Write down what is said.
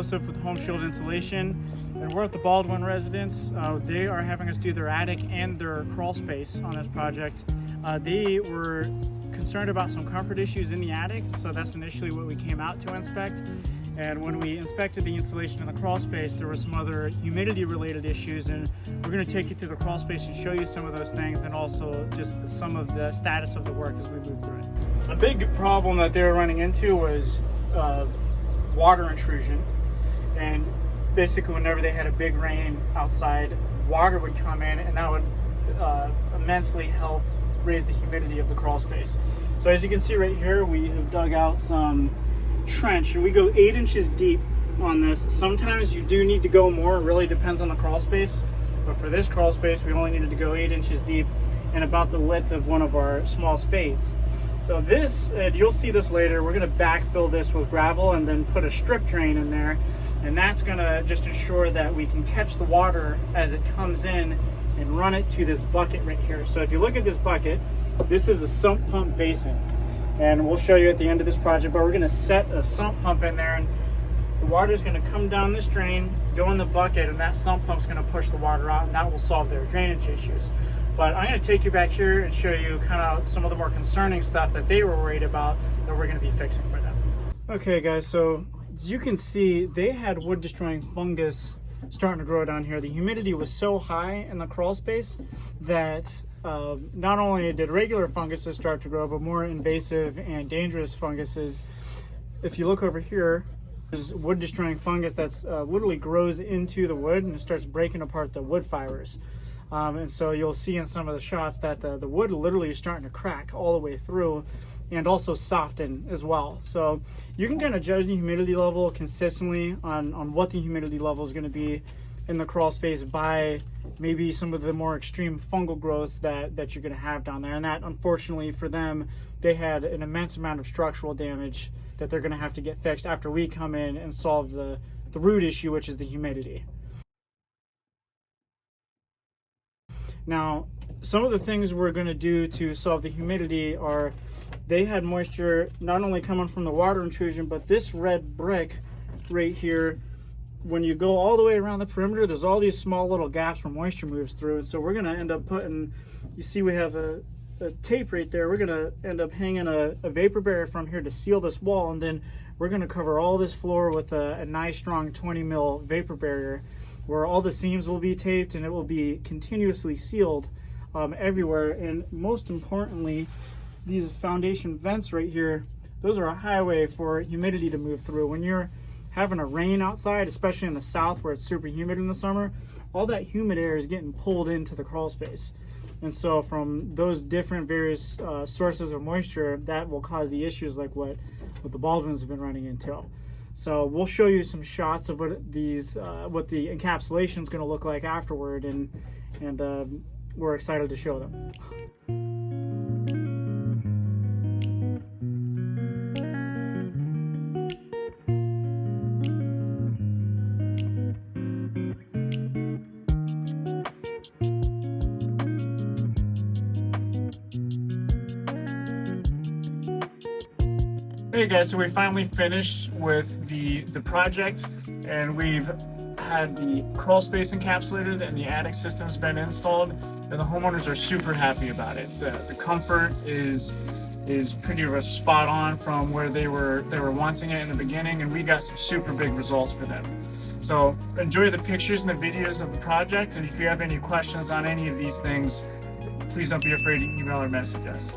Joseph with Home Shield Insulation, and we're at the Baldwin residence. They are having us do their attic and their crawl space on this project. They were concerned about some comfort issues in the attic, so that's initially what we came out to inspect. And when we inspected the insulation in the crawl space, there were some other humidity related issues, and we're going to take you through the crawl space and show you some of those things, and also just some of the status of the work as we move through it. A big problem that they were running into was water intrusion, and basically whenever they had a big rain outside, water would come in, and that would immensely help raise the humidity of the crawl space. So as you can see right here, we have dug out some trench, and we go 8 inches deep on this. Sometimes you do need to go more, it really depends on the crawl space, but for this crawl space we only needed to go 8 inches deep and about the width of one of our small spades. So this, and you'll see this later, we're going to backfill this with gravel and then put a strip drain in there, and that's going to just ensure that we can catch the water as it comes in and run it to this bucket right here. So if you look at this bucket, this is a sump pump basin, and we'll show you at the end of this project, but we're going to set a sump pump in there, and the water is going to come down this drain, go in the bucket, and that sump pump is going to push the water out, and that will solve their drainage issues. But I'm going to take you back here and show you kind of some of the more concerning stuff that they were worried about that we're going to be fixing for them. Okay guys, so as you can see, they had wood destroying fungus starting to grow down here. The humidity was so high in the crawl space that not only did regular funguses start to grow, but more invasive and dangerous funguses. If you look over here, there's wood destroying fungus that's literally grows into the wood and it starts breaking apart the wood fibers. And so you'll see in some of the shots that the wood literally is starting to crack all the way through and also soften as well. So you can kind of judge the humidity level consistently on what the humidity level is going to be in the crawl space by maybe some of the more extreme fungal growths that you're going to have down there. And that, unfortunately for them, they had an immense amount of structural damage that they're going to have to get fixed after we come in and solve the root issue, which is the humidity. Now, some of the things we're going to do to solve the humidity are, they had moisture not only coming from the water intrusion, but this red brick right here, when you go all the way around the perimeter, there's all these small little gaps where moisture moves through. And so we're going to end up putting, you see we have a tape right there, we're going to end up hanging a vapor barrier from here to seal this wall, and then we're going to cover all this floor with a nice strong 20 mil vapor barrier, where all the seams will be taped and it will be continuously sealed everywhere. And most importantly, these foundation vents right here, those are a highway for humidity to move through. When you're having a rain outside, especially in the south where it's super humid in the summer, all that humid air is getting pulled into the crawl space. And so from those different various sources of moisture, that will cause the issues like what the Baldwins have been running into. So we'll show you some shots of what the encapsulation is going to look like afterward, and we're excited to show them. Hey guys, so we finally finished with the project, and we've had the crawl space encapsulated and the attic system's been installed, and the homeowners are super happy about it. The comfort is pretty much spot on from where they were wanting it in the beginning, and we got some super big results for them. So enjoy the pictures and the videos of the project, and if you have any questions on any of these things, please don't be afraid to email or message us.